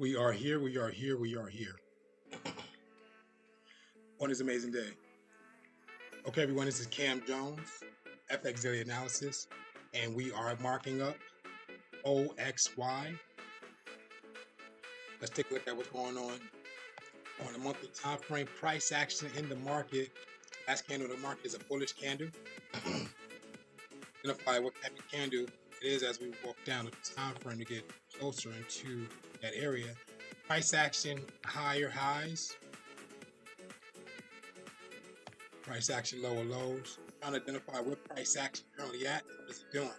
We are here, we are here, we are here on this amazing day. Okay, everyone, this is Cam Jones, FX Daily Analysis, and we are marking up OXY. Let's take a look at what's going on a monthly time frame. Price action in the market. Last candle in the market is a bullish candle. Identify what type of candle it is as we walk down the time frame to get closer into that area. Price action, higher highs. Price action, lower lows. Trying to identify what price action currently at. What is it doing?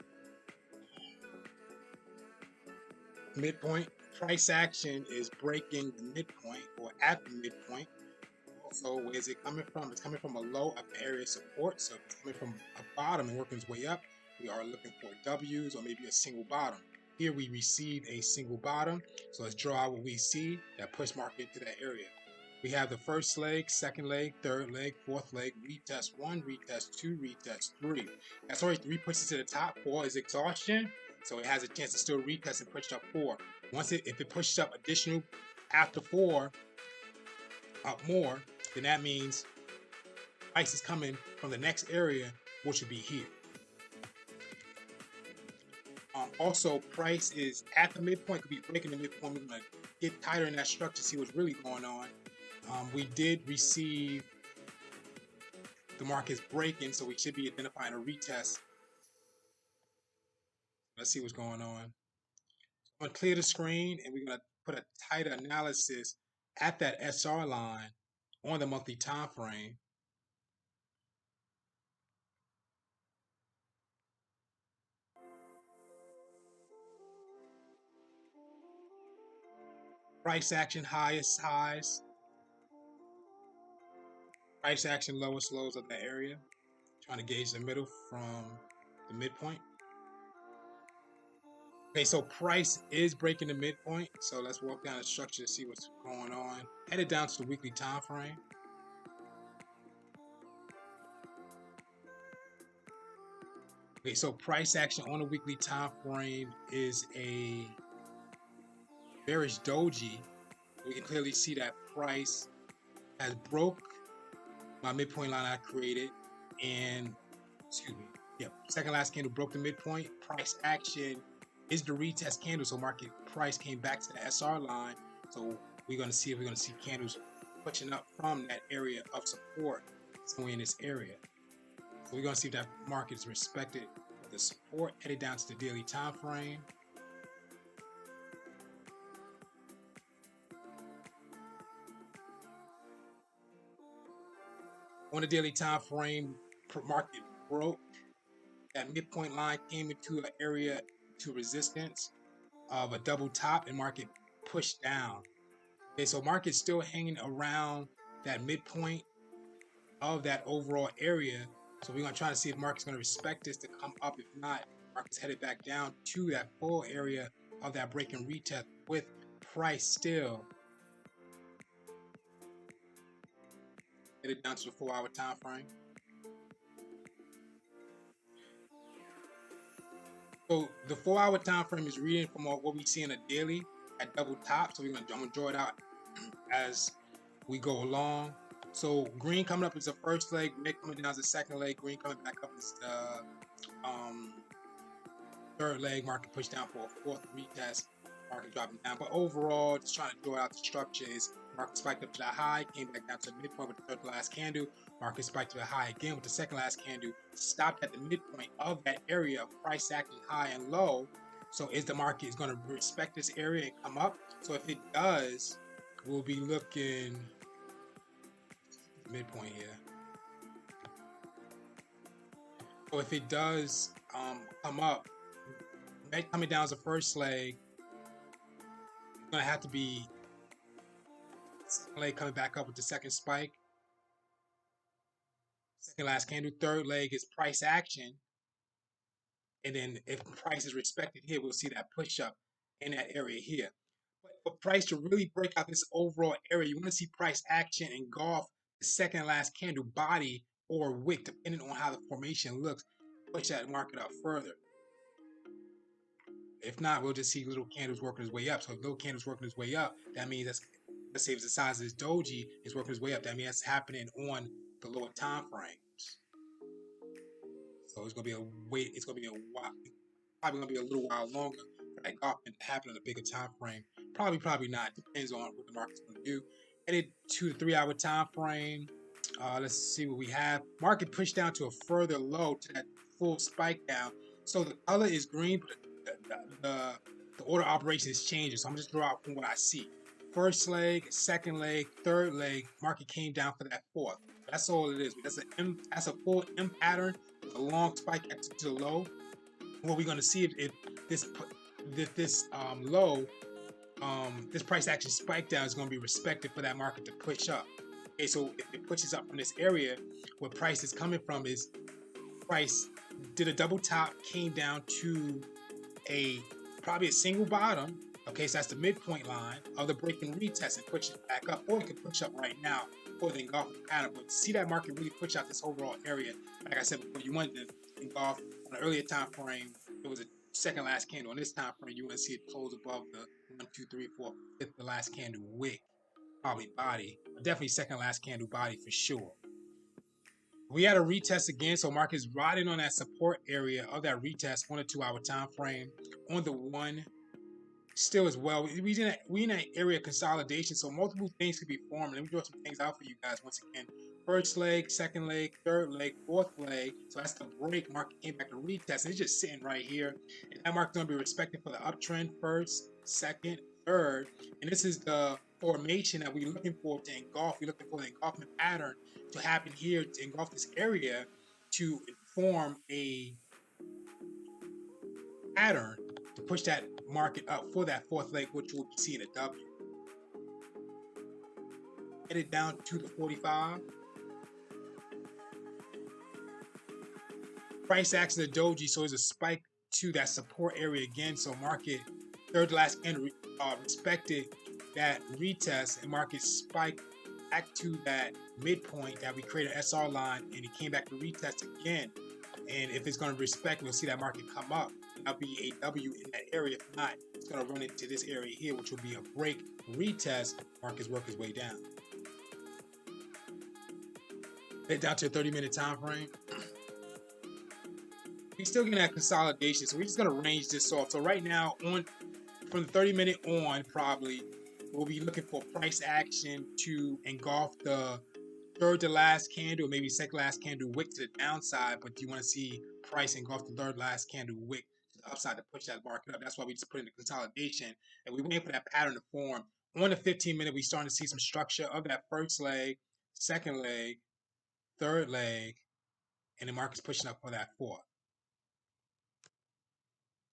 Midpoint. Price action is breaking the midpoint or at the midpoint. Also, where is it coming from? It's coming from a low of the area of support. So it's coming from a bottom and working its way up. We are looking for W's or maybe a single bottom. Here we receive a single bottom. So let's draw out what we see that push market to that area. We have the first leg, second leg, third leg, fourth leg, retest 1, retest 2, retest 3. That's already 3 pushes to the top. 4 is exhaustion, so it has a chance to still retest and push up 4. If it pushes up additional after 4, up more, then that means price is coming from the next area, which would be here. Also, price is at the midpoint, could be breaking the midpoint. We're going to get tighter in that structure, see what's really going on. We did receive the market's breaking, so we should be identifying a retest. Let's see what's going on. I'm going to clear the screen, and we're going to put a tighter analysis at that SR line on the monthly time frame. Price action, highest highs. Price action, lowest lows of that area. Trying to gauge the middle from the midpoint. Okay, so price is breaking the midpoint. So let's walk down the structure to see what's going on. Headed down to the weekly time frame. Okay, so price action on the weekly time frame is a bearish doji. We can clearly see that price has broke my midpoint line I created, and second last candle broke the midpoint. Price action is the retest candle, so market price came back to the SR line. So we're going to see if we're going to see candles pushing up from that area of support somewhere in this area. So we're going to see if that market is respected the support, headed down to the daily time frame. On the daily time frame, market broke that midpoint line, came into an area to resistance of a double top, and market pushed down. Okay, so market's still hanging around that midpoint of that overall area. So we're going to try to see if market's going to respect this to come up. If not, market's headed back down to that full area of that break and retest with price still headed down to the 4-hour time frame. So the 4-hour time frame is reading from what we see in a daily at double top. So I'm gonna draw it out as we go along. So green coming up is the first leg, red coming down is the second leg, green coming back up is the third leg. Market pushed down for a fourth retest, market dropping down. But overall, just trying to draw out the structure is market spiked up to the high, came back down to the midpoint with the third last candle. Market spiked to the high again with the second last candle, stopped at the midpoint of that area of price acting high and low. So is the market going to respect this area and come up? So if it does, we'll be looking midpoint here. So if it does come up, coming down as the first leg, it's going to have to be second leg coming back up with the second spike. Second last candle. Third leg is price action. And then if price is respected here, we'll see that push up in that area here. But for price to really break out this overall area, you want to see price action engulf the second last candle body or wick, depending on how the formation looks, push that market up further. If not, we'll just see little candles working its way up. So if little candles working its way up, that means that's, let's say if the size of this doji is working its way up, that means that's happening on the lower time frames. So it's gonna be a wait. It's gonna be a while. Probably gonna be a little while longer for that golfing to happen on a bigger time frame. Probably not. Depends on what the market's gonna do. Headed 2 to 3 hour time frame. Let's see what we have. Market pushed down to a further low to that full spike down. So the color is green, but the order of operation is changing. So I'm just throw out from what I see. First leg, second leg, third leg. Market came down for that fourth. That's all it is. That's a full M pattern with a long spike to the low. What we're going to see if this low, this price action spike down is going to be respected for that market to push up. Okay, so if it pushes up from this area, where price is coming from is price did a double top, came down to probably a single bottom. Okay, so that's the midpoint line of the break and retest and push it back up, or it could push up right now for the engulfing pattern. But to see that market really push out this overall area, like I said before, you want to engulf on an earlier time frame. It was a second last candle. On this time frame, you want to see it close above the 1, 2, 3, 4, fifth the last candle wick, probably body, but definitely second last candle body for sure. We had a retest again, so market is riding on that support area of that retest on a 2 hour time frame. On the one, still as well. We in an area of consolidation, so multiple things could be formed. Let me draw some things out for you guys once again. First leg, second leg, third leg, fourth leg. So that's the break. Market came back to retest, and it's just sitting right here. And that market's going to be respected for the uptrend first, second, third. And this is the formation that we're looking for to engulf. We're looking for the engulfment pattern to happen here to engulf this area to form a pattern to push that market up for that fourth leg, which we'll be seeing a W. Headed down to the 45. Price action the doji, so there's a spike to that support area again. So market third to last candle respected that retest, and market spiked back to that midpoint that we created an SR line, and it came back to retest again. And if it's going to respect, we'll see that market come up. That'll be a W in that area. If not, it's going to run into this area here, which will be a break retest. Market's work his way down. Head down to a 30-minute time frame. We're still getting that consolidation, so we're just going to range this off. So right now, from the 30-minute on, probably we'll be looking for price action to engulf the third to last candle, maybe second last candle wick to the downside, but you want to see price engulf the third last candle wick to the upside to push that market up. That's why we just put in the consolidation, and we're waiting for that pattern to form. On the 15-minute, we're starting to see some structure of that first leg, second leg, third leg, and the market's pushing up for that fourth.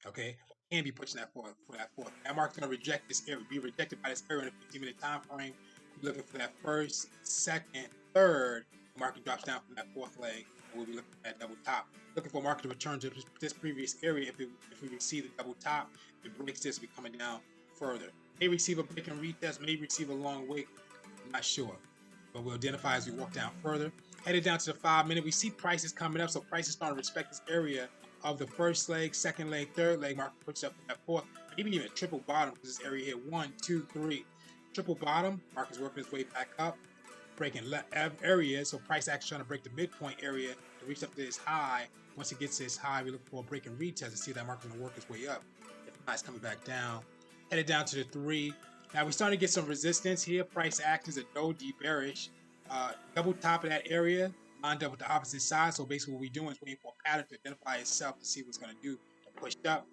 Okay, can be pushing that forward for that fourth. That market's going to reject this area, be rejected by this area in a 15-minute time frame. We're looking for that first, second, third. The market drops down from that fourth leg, and we'll be looking for that double top. Looking for market to return to this previous area. If we receive the double top, if it breaks this, we'll be coming down further. May receive a break and retest, may receive a long wick. I'm not sure, but we'll identify as we walk down further. Headed down to the 5-minute, we see prices coming up, so prices starting to respect this area of the first leg, second leg, third leg. Market puts up that fourth, maybe even a triple bottom, because this area here, 1, 2, 3, triple bottom. Market's working its way back up, breaking areas. So price action trying to break the midpoint area to reach up to this high. Once it gets to this high, we look for a break and retest to see if that market's gonna work its way up. If not, it's coming back down. Headed down to the 3. Now we're starting to get some resistance here. Price action is a doji bearish. Double top of that area, lined up with the opposite side. So basically what we're doing is waiting for a pattern to identify itself to see what's going to do to push up.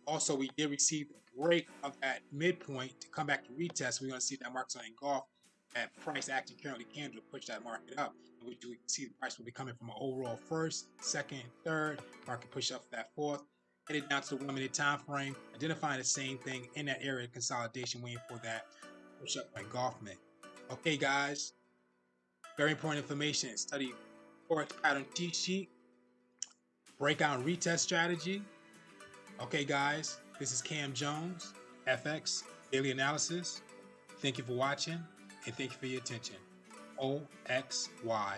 Also, we did receive the break of that midpoint to come back to retest. We're going to see that market's going to engulf that price action currently can to push that market up. And we can see the price will be coming from an overall first, second, third. Market push up for that fourth. Headed down to the 1-minute time frame, identifying the same thing in that area of consolidation, waiting for that push up engulfment. Okay, guys. Very important information. Study Forex pattern cheat sheet, breakout and retest strategy. Okay, guys, this is Cam Jones, FX Daily Analysis. Thank you for watching, and thank you for your attention. OXY.